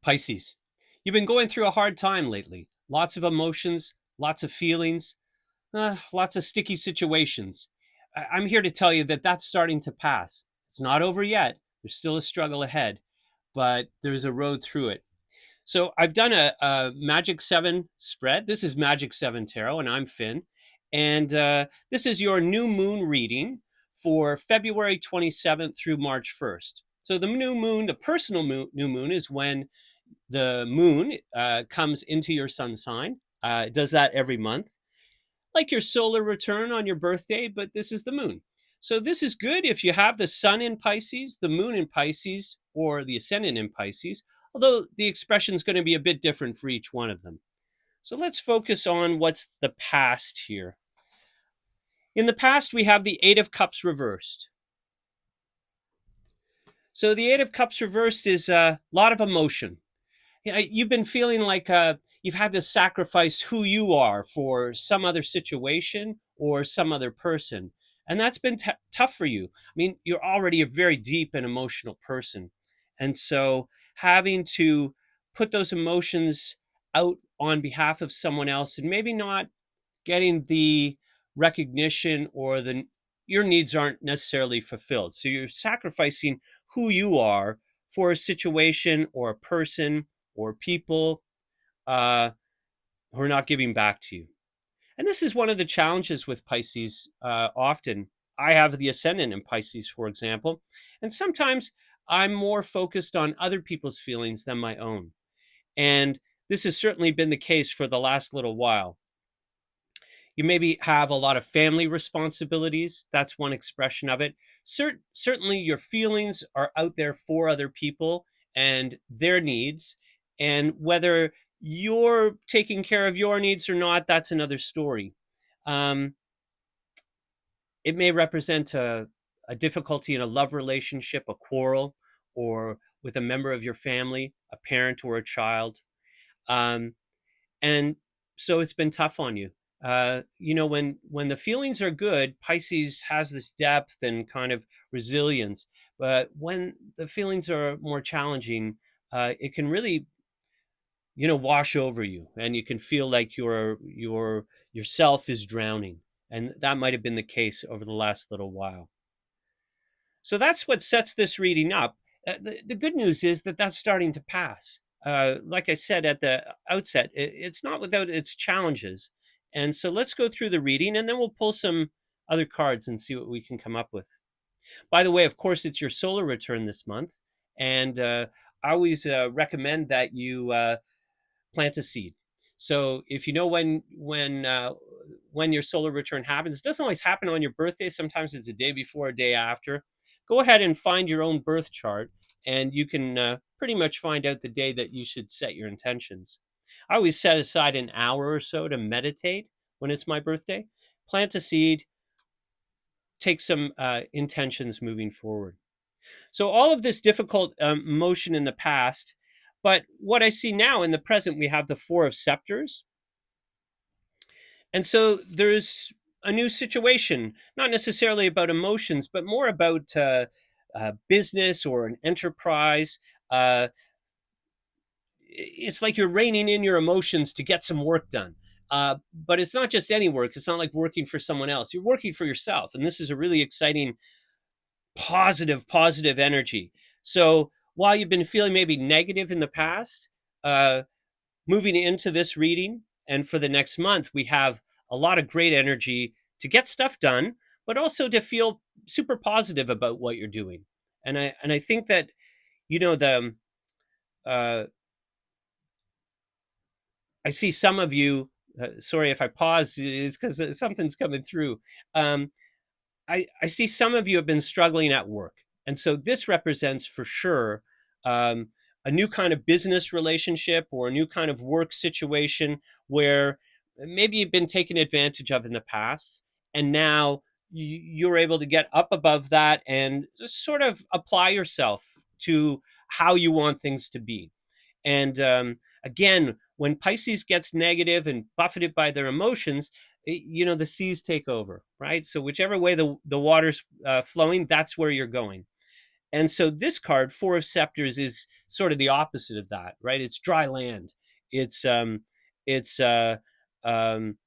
Pisces, you've been going through a hard time lately. Lots of emotions, lots of feelings, lots of sticky situations. I'm here to tell you that that's starting to pass. It's not over yet. There's still a struggle ahead, but there's a road through it. So I've done a Magic 7 spread. This is Magic 7 Tarot, and I'm Finn. And this is your new moon reading for February 27th through March 1st. So the new moon, the personal new moon, is when the moon comes into your sun sign. It does that every month, like your solar return on your birthday, but this is the moon. So this is good if you have the sun in Pisces, the moon in Pisces, or the ascendant in Pisces, although the expression is going to be a bit different for each one of them. So let's focus on what's the past here. In the past, we have the Eight of Cups reversed. So the Eight of Cups reversed is a lot of emotion. You've been feeling like you've had to sacrifice who you are for some other situation or some other person. And that's been tough for you. I mean, you're already a very deep and emotional person. And so having to put those emotions out on behalf of someone else and maybe not getting the recognition or your needs aren't necessarily fulfilled. So you're sacrificing who you are for a situation or a person or people uh, who are not giving back to you. And this is one of the challenges with Pisces often. I have the ascendant in Pisces, for example, and sometimes I'm more focused on other people's feelings than my own. And this has certainly been the case for the last little while. You maybe have a lot of family responsibilities. That's one expression of it. Certainly, your feelings are out there for other people and their needs. And whether you're taking care of your needs or not, that's another story. It may represent a difficulty in a love relationship, a quarrel, or with a member of your family, a parent or a child. And so it's been tough on you. When the feelings are good, Pisces has this depth and kind of resilience. But when the feelings are more challenging, it can really, wash over you, and you can feel like yourself is drowning. And that might have been the case over the last little while. So that's what sets this reading up. The good news is that that's starting to pass. Like I said at the outset, it's not without its challenges. And so let's go through the reading and then we'll pull some other cards and see what we can come up with. By the way, of course, it's your solar return this month. And I always recommend that you plant a seed. So if you know when your solar return happens, it doesn't always happen on your birthday. Sometimes it's a day before, a day after. Go ahead and find your own birth chart, and you can pretty much find out the day that you should set your intentions. I always set aside an hour or so to meditate when it's my birthday. Plant a seed, take some intentions moving forward. So all of this difficult motion in the past, but what I see now in the present, we have the Four of Scepters. And so there's a new situation, not necessarily about emotions, but more about business or an enterprise. It's like you're reining in your emotions to get some work done. But it's not just any work. It's not like working for someone else. You're working for yourself. And this is a really exciting, positive energy. So while you've been feeling maybe negative in the past, moving into this reading and for the next month, we have a lot of great energy to get stuff done, but also to feel super positive about what you're doing. And I think that, I see some of you, sorry if I pause, it's because something's coming through. I see some of you have been struggling at work. And so this represents for sure a new kind of business relationship or a new kind of work situation where maybe you've been taken advantage of in the past. And now you're able to get up above that and sort of apply yourself to how you want things to be. And again, when Pisces gets negative and buffeted by their emotions, the seas take over, right? So whichever way the water's flowing, that's where you're going. And so this card, Four of Scepters, is sort of the opposite of that, right? It's dry land. It's it's uh, um,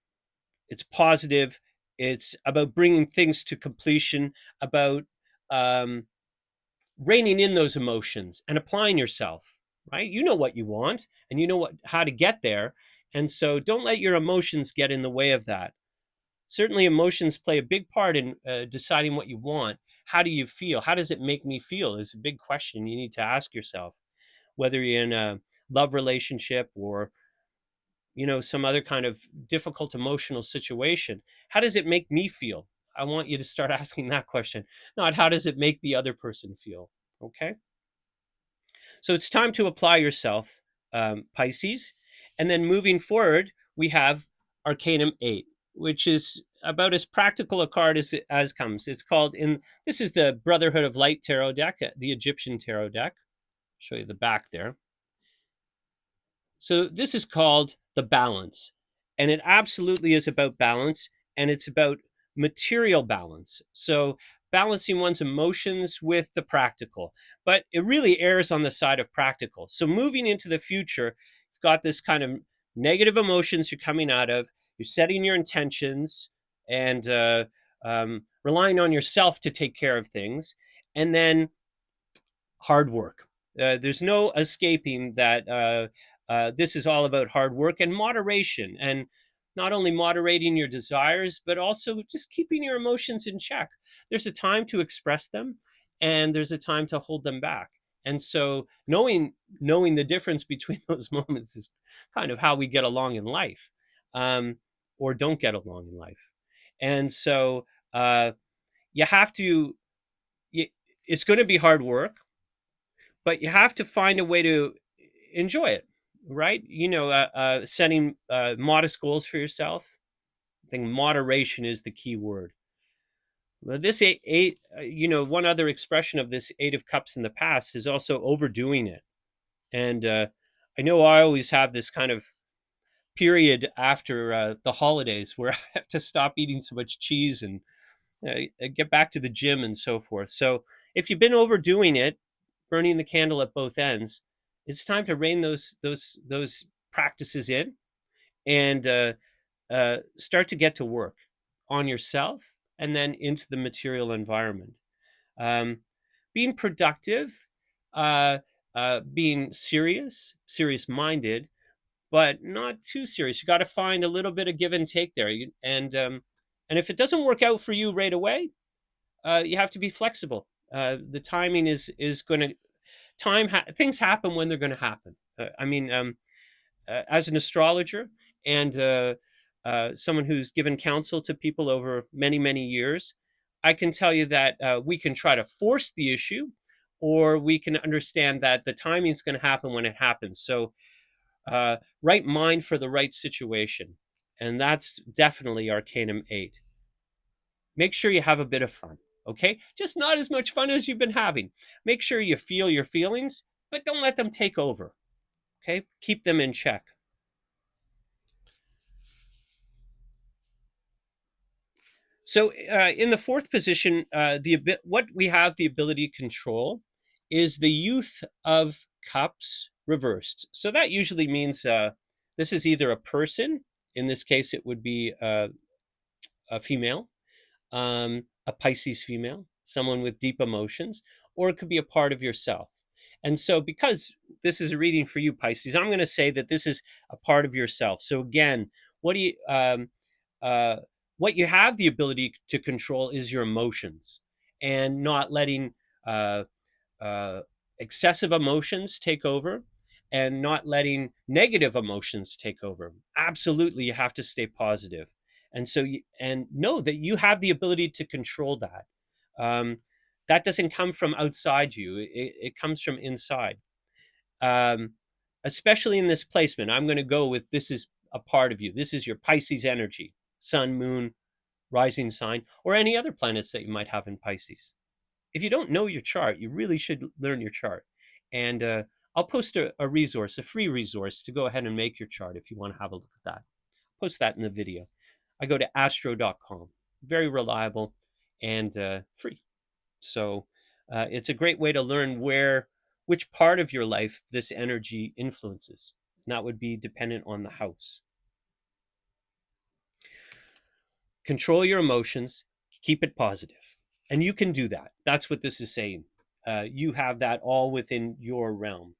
it's positive. It's about bringing things to completion, about um, reining in those emotions and applying yourself, right? You know what you want and you know how to get there. And so don't let your emotions get in the way of that. Certainly, emotions play a big part in deciding what you want. How do you feel? How does it make me feel? Is a big question you need to ask yourself, whether you're in a love relationship or some other kind of difficult emotional situation. How does it make me feel? I want you to start asking that question, not how does it make the other person feel. Okay, so it's time to apply yourself, Pisces. And then moving forward, we have Arcanum 8, which is about as practical a card as comes. It's called this is the Brotherhood of Light Tarot deck, the Egyptian tarot deck. I'll show you the back there. So this is called the balance. And it absolutely is about balance, and it's about material balance. So balancing one's emotions with the practical. But it really errs on the side of practical. So moving into the future, you've got this kind of negative emotions you're coming out of. You're setting your intentions and relying on yourself to take care of things. And then hard work. There's no escaping that this is all about hard work and moderation, and not only moderating your desires, but also just keeping your emotions in check. There's a time to express them, and there's a time to hold them back. And so knowing the difference between those moments is kind of how we get along in life, or don't get along in life. And so you have to. It's going to be hard work, but you have to find a way to enjoy it, right? Setting modest goals for yourself. I think moderation is the key word. Well, this eight, one other expression of this Eight of Cups in the past is also overdoing it. And I know I always have this kind of period after the holidays where I have to stop eating so much cheese and get back to the gym and so forth. So if you've been overdoing it, burning the candle at both ends, it's time to rein those practices in and start to get to work on yourself and then into the material environment. Um, Being productive, being serious minded, but not too serious. You got to find a little bit of give and take there, and if it doesn't work out for you right away, you have to be flexible. The timing is going to things happen when they're going to happen. As an astrologer and someone who's given counsel to people over many years, I can tell you that we can try to force the issue, or we can understand that the timing is going to happen when it happens. So, right mind for the right situation, and that's definitely Arcanum 8. Make sure you have a bit of fun, okay? Just not as much fun as you've been having. Make sure you feel your feelings, but don't let them take over, okay? Keep them in check. So, in the fourth position, what we have the ability to control is the Youth of Cups reversed. So that usually means this is either a person. In this case, it would be a female, a Pisces female, someone with deep emotions, or it could be a part of yourself. And so, because this is a reading for you, Pisces, I'm going to say that this is a part of yourself. So, again, what do you, what you have the ability to control is your emotions, and not letting uh, uh, excessive emotions take over, and not letting negative emotions take over. Absolutely, you have to stay positive, and and know that you have the ability to control that. Um, that doesn't come from outside you; it comes from inside. Um, Especially in this placement, I'm going to go with this is a part of you. This is your Pisces energy, Sun, Moon, rising sign, or any other planets that you might have in Pisces. If you don't know your chart, you really should learn your chart. And I'll post a resource, a free resource to go ahead and make your chart if you want to have a look at that. Post that in the video. I go to astro.com. Very reliable and free. So It's a great way to learn which part of your life this energy influences. And that would be dependent on the house. Control your emotions, keep it positive. And you can do that. That's what this is saying. You have that all within your realm.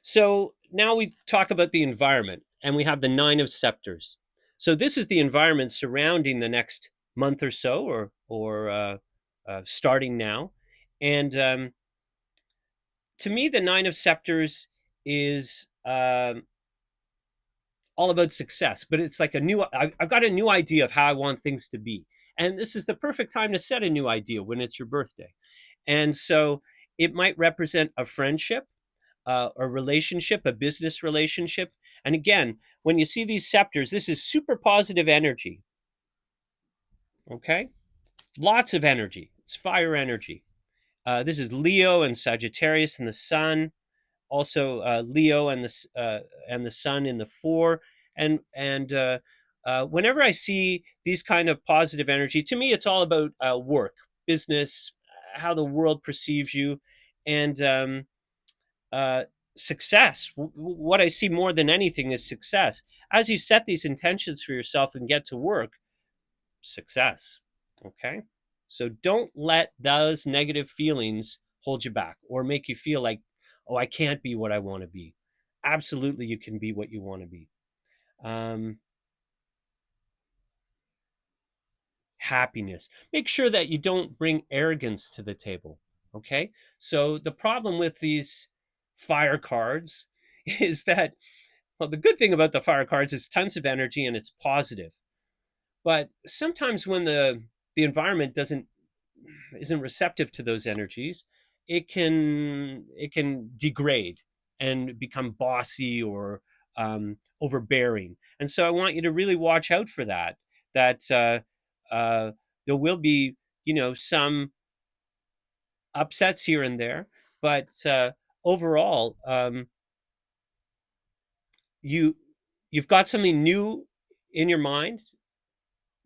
So now we talk about the environment, and we have the Nine of Scepters. So this is the environment surrounding the next month or so, or starting now. And to me, the Nine of Scepters is all about success, but it's like I've got a new idea of how I want things to be. And this is the perfect time to set a new idea when it's your birthday. And so it might represent a friendship, a relationship, a business relationship. And again, when you see these scepters, this is super positive energy. Okay? Lots of energy. It's fire energy. This is Leo and Sagittarius and the Sun. Also, Leo and the Sun in the four. And whenever I see these kind of positive energy, to me, it's all about work, business, how the world perceives you, and uh, success. What I see more than anything is success. As you set these intentions for yourself and get to work, success. Okay. So don't let those negative feelings hold you back or make you feel like, oh, I can't be what I want to be. Absolutely, you can be what you want to be. Um, Happiness. Make sure that you don't bring arrogance to the table. Okay. So the problem with these fire cards is that, well, the good thing about the fire cards is tons of energy and it's positive. But sometimes when the environment doesn't isn't receptive to those energies, it can degrade and become bossy or overbearing. And so I want you to really watch out for that. That there will be, some upsets here and there, but overall, you you've got something new in your mind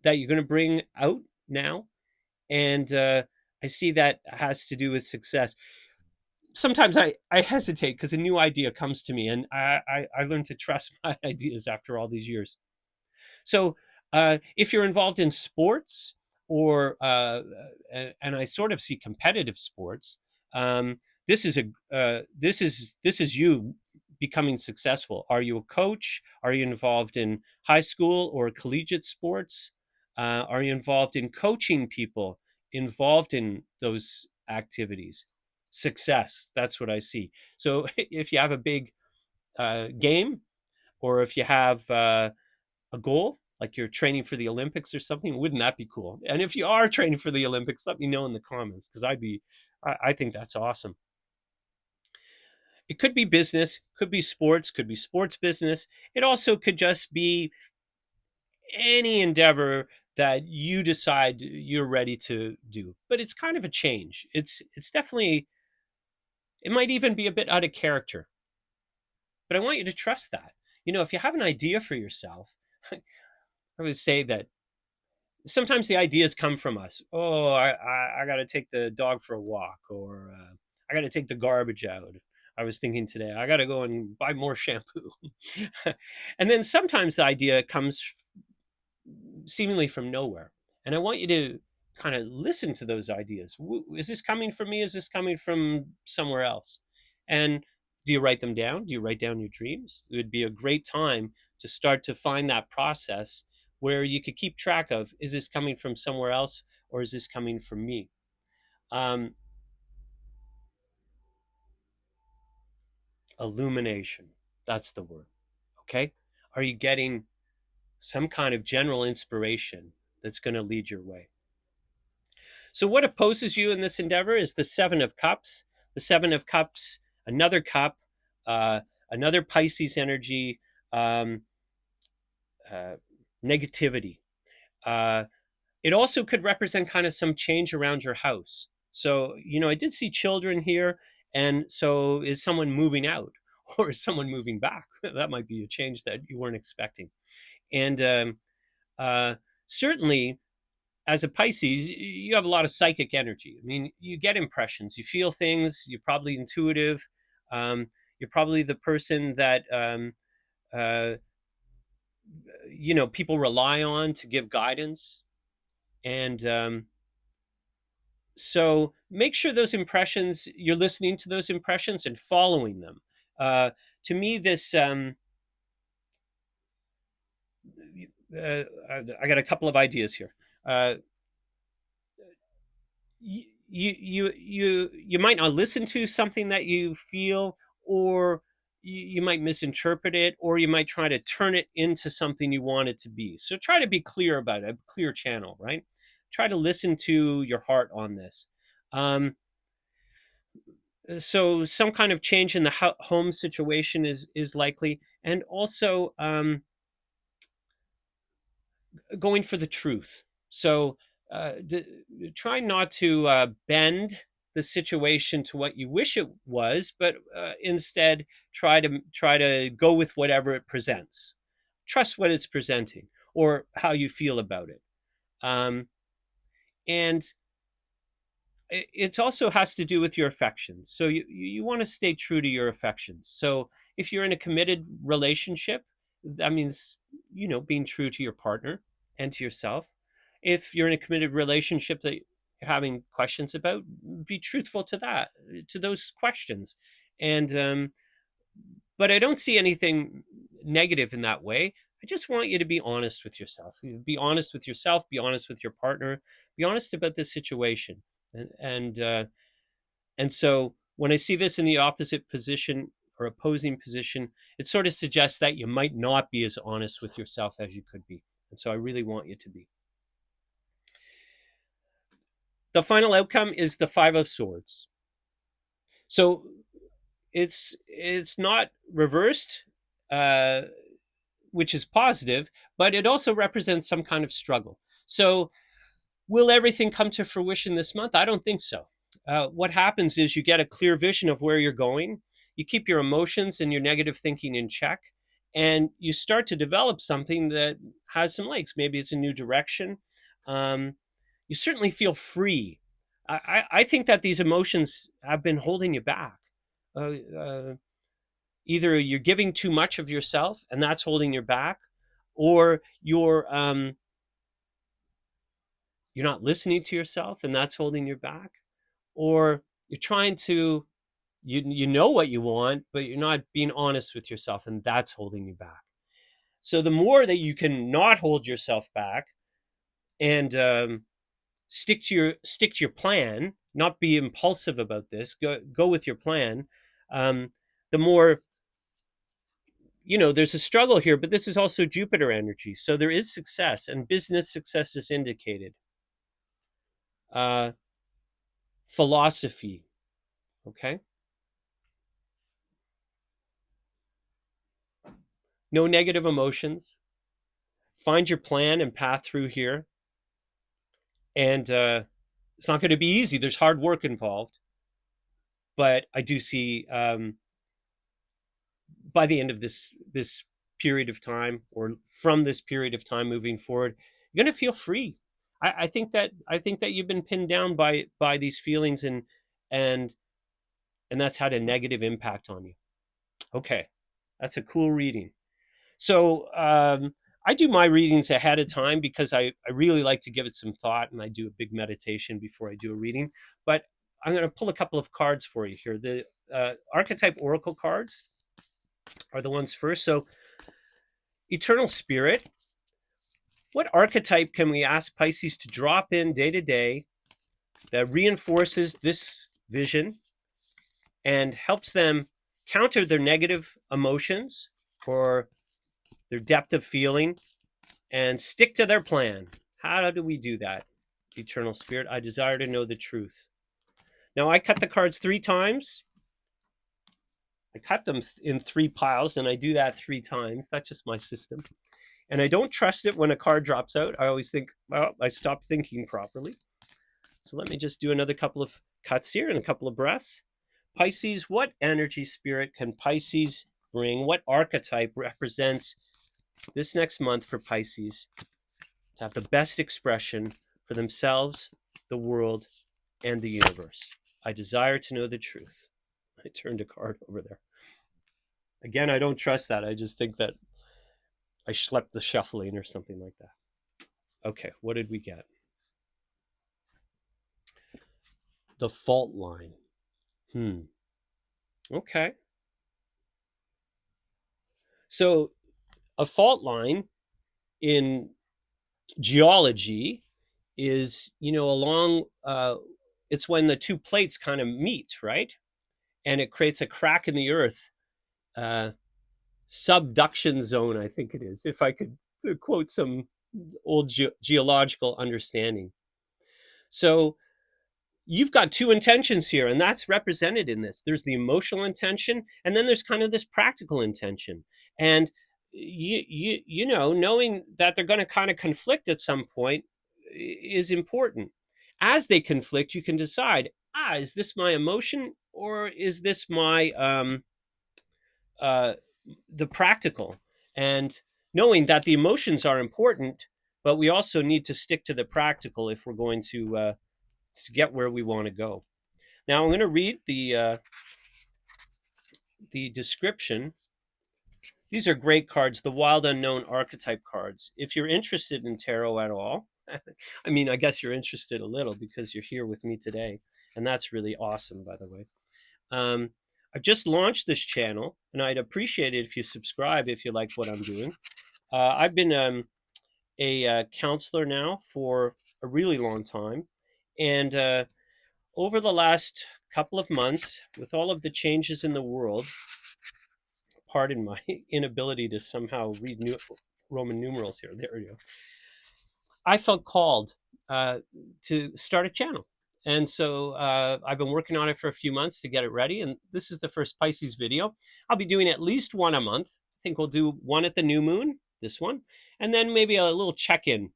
that you're going to bring out now, and I see that has to do with success. Sometimes I hesitate because a new idea comes to me, and I learn to trust my ideas after all these years. So if you're involved in sports, or and I sort of see competitive sports, this is this is you becoming successful. Are you a coach? Are you involved in high school or collegiate sports? Are you involved in coaching people involved in those activities? Success. That's what I see. So if you have a big game, or if you have a goal, like you're training for the Olympics or something, wouldn't that be cool? And if you are training for the Olympics, let me know in the comments, because I think that's awesome. It could be business, could be sports, could be sports business. It also could just be any endeavor that you decide you're ready to do. But it's kind of a change. It's definitely, it might even be a bit out of character. But I want you to trust that. If you have an idea for yourself, I would say that sometimes the ideas come from us. Oh, I got to take the dog for a walk, or I got to take the garbage out. I was thinking today, I got to go and buy more shampoo. And then sometimes the idea comes seemingly from nowhere. And I want you to kind of listen to those ideas. Is this coming from me? Is this coming from somewhere else? And do you write them down? Do you write down your dreams? It would be a great time to start to find that process where you could keep track of, is this coming from somewhere else, or is this coming from me? Um, Illumination. That's the word. Okay. Are you getting some kind of general inspiration that's going to lead your way? So, what opposes you in this endeavor is the Seven of Cups. The Seven of Cups, another cup, uh, another Pisces energy, um, uh, negativity. Uh, it also could represent kind of some change around your house. So, I did see children here. And so, is someone moving out, or is someone moving back? That might be a change that you weren't expecting. And uh, certainly, as a Pisces, you have a lot of psychic energy. I mean, you get impressions, you feel things, you're probably intuitive. You're probably the person that, uh, people rely on to give guidance. And so make sure those impressions, you're listening to those impressions and following them. Uh, to me, this, I got a couple of ideas here. Uh, you might not listen to something that you feel, or you might misinterpret it, or you might try to turn it into something you want it to be. So try to be clear about it, a clear channel, right? Try to listen to your heart on this. So some kind of change in the home situation is likely, and also going for the truth. So try not to bend the situation to what you wish it was, but instead try to go with whatever it presents. Trust what it's presenting or how you feel about it. And it also has to do with your affections. So you want to stay true to your affections. So if you're in a committed relationship, that means, being true to your partner and to yourself. If you're in a committed relationship that you're having questions about, be truthful to that, to those questions. And but I don't see anything negative in that way. I just want you to be honest with yourself. Be honest with yourself, be honest with your partner, be honest about this situation. And so when I see this in the opposite position or opposing position, it sort of suggests that you might not be as honest with yourself as you could be. And so I really want you to be. The final outcome is the Five of Swords. So it's not reversed, uh, which is positive, but it also represents some kind of struggle. So will everything come to fruition this month? I don't think so. What happens is you get a clear vision of where you're going. You keep your emotions and your negative thinking in check, and you start to develop something that has some legs. Maybe it's a new direction. You certainly feel free. I think that these emotions have been holding you back. Uh, uh, Either you're giving too much of yourself, and that's holding you back, or you're not listening to yourself, and that's holding you back, or you're trying to you know what you want, but you're not being honest with yourself, and that's holding you back. So the more that you can not hold yourself back, and stick to your plan, not be impulsive about this, go with your plan, the more, there's a struggle here, but this is also Jupiter energy, so there is success, and business success is indicated. uh Philosophy. Okay. No negative emotions. Find your plan and path through here. And it's not going to be easy. There's hard work involved. But I do see, by the end of this period of time, or from this period of time moving forward, you're going to feel free. I think that you've been pinned down by these feelings, and that's had a negative impact on you. Okay, that's a cool reading. So I do my readings ahead of time because I really like to give it some thought, and I do a big meditation before I do a reading. But I'm going to pull a couple of cards for you here. The archetype oracle cards are the ones first. So, Eternal Spirit, what archetype can we ask Pisces to drop in day to day that reinforces this vision and helps them counter their negative emotions or their depth of feeling and stick to their plan? How do we do that? Eternal Spirit, I desire to know the truth. Now, I cut the cards 3 times. I cut them in 3 piles, and I do that 3 times. That's just my system. And I don't trust it when a card drops out. I always think, well, I stopped thinking properly. So let me just do another couple of cuts here and a couple of breaths. Pisces, what energy spirit can Pisces bring? What archetype represents this next month for Pisces to have the best expression for themselves, the world, and the universe. I desire to know the truth. I turned a card over there. Again, I don't trust that. I just think that I schlepped the shuffling or something like that. Okay, what did we get? The fault line. Okay. So a fault line in geology is, along, it's when the two plates kind of meet, right? And it creates a crack in the earth, subduction zone, I think it is, if I could quote some old geological understanding. So you've got two intentions here, and that's represented in this. There's the emotional intention, and then there's kind of this practical intention. And knowing that they're going to kind of conflict at some point is important. As they conflict, you can decide, is this my emotion, or is this my the practical? And knowing that the emotions are important, but we also need to stick to the practical if we're going to get where we want to go. Now I'm going to read the description. These are great cards, the Wild Unknown archetype cards. If you're interested in tarot at all, I mean, I guess you're interested a little because you're here with me today, and that's really awesome, by the way. I've just launched this channel, and I'd appreciate it if you subscribe if you like what I'm doing. I've been a counselor now for a really long time, and over the last couple of months, with all of the changes in the world, pardon my inability to somehow read Roman numerals here. There we go. I felt called to start a channel. And so I've been working on it for a few months to get it ready. And this is the first Pisces video. I'll be doing at least one a month. I think we'll do one at the new moon, this one, and then maybe a little check-in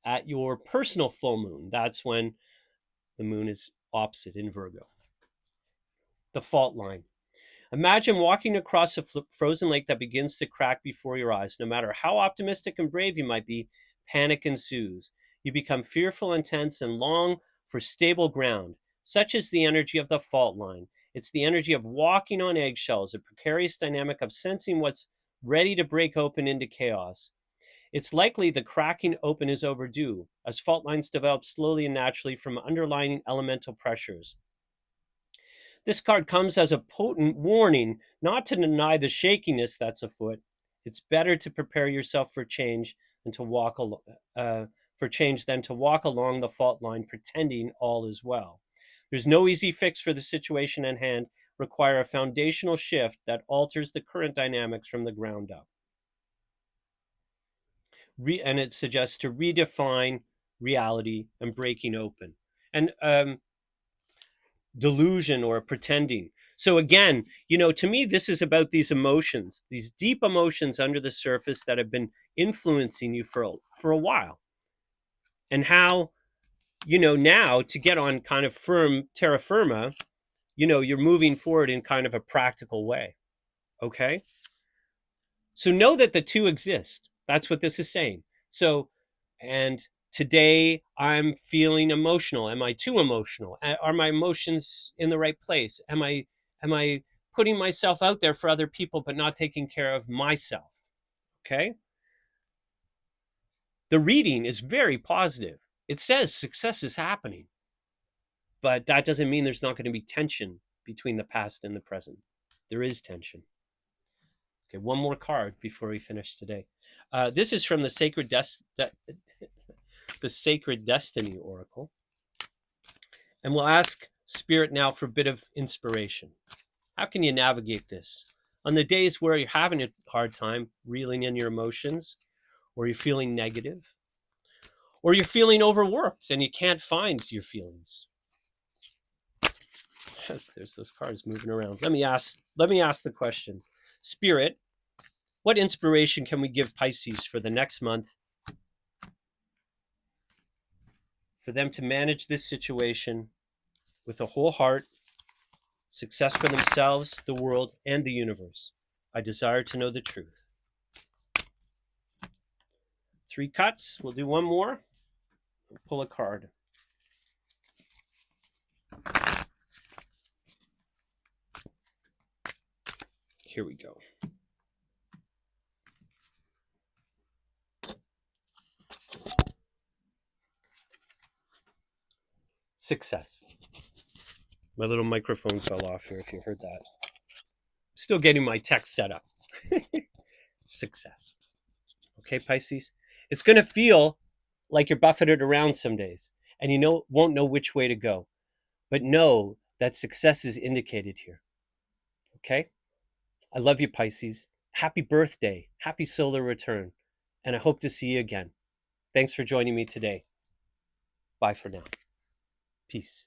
at your personal full moon. That's when the moon is opposite in Virgo. The fault line. Imagine walking across a frozen lake that begins to crack before your eyes. No matter how optimistic and brave you might be, panic ensues. You become fearful and tense and long for stable ground. Such is the energy of the fault line. It's the energy of walking on eggshells, a precarious dynamic of sensing what's ready to break open into chaos. It's likely the cracking open is overdue, as fault lines develop slowly and naturally from underlying elemental pressures. This card comes as a potent warning not to deny the shakiness that's afoot. It's better to prepare yourself for change than to walk along the fault line pretending all is well. There's no easy fix for the situation at hand. Require a foundational shift that alters the current dynamics from the ground up. And it suggests to redefine reality and breaking open. And delusion or pretending. So again, to me, this is about these emotions, these deep emotions under the surface that have been influencing you for a while. And how, now to get on kind of terra firma, you're moving forward in kind of a practical way. Okay? So know that the two exist. That's what this is saying. So, and today I'm feeling emotional. Am I too emotional? Are my emotions in the right place? Am I putting myself out there for other people but not taking care of myself? Okay? The reading is very positive. It says success is happening. But that doesn't mean there's not going to be tension between the past and the present. There is tension. Okay, one more card before we finish today. This is from the Sacred Destiny Oracle. And we'll ask Spirit now for a bit of inspiration. How can you navigate this? On the days where you're having a hard time reeling in your emotions, or you're feeling negative, or you're feeling overworked and you can't find your feelings. There's those cards moving around. Let me ask the question. Spirit, what inspiration can we give Pisces for the next month for them to manage this situation with a whole heart, success for themselves, the world, and the universe? I desire to know the truth. 3 cuts. We'll do one more. Pull a card. Here we go. Success. My little microphone fell off here, if you heard that. Still getting my text set up. Success. Okay, Pisces? It's going to feel like you're buffeted around some days, and you won't know which way to go. But know that success is indicated here. Okay? I love you, Pisces. Happy birthday. Happy solar return. And I hope to see you again. Thanks for joining me today. Bye for now. Peace.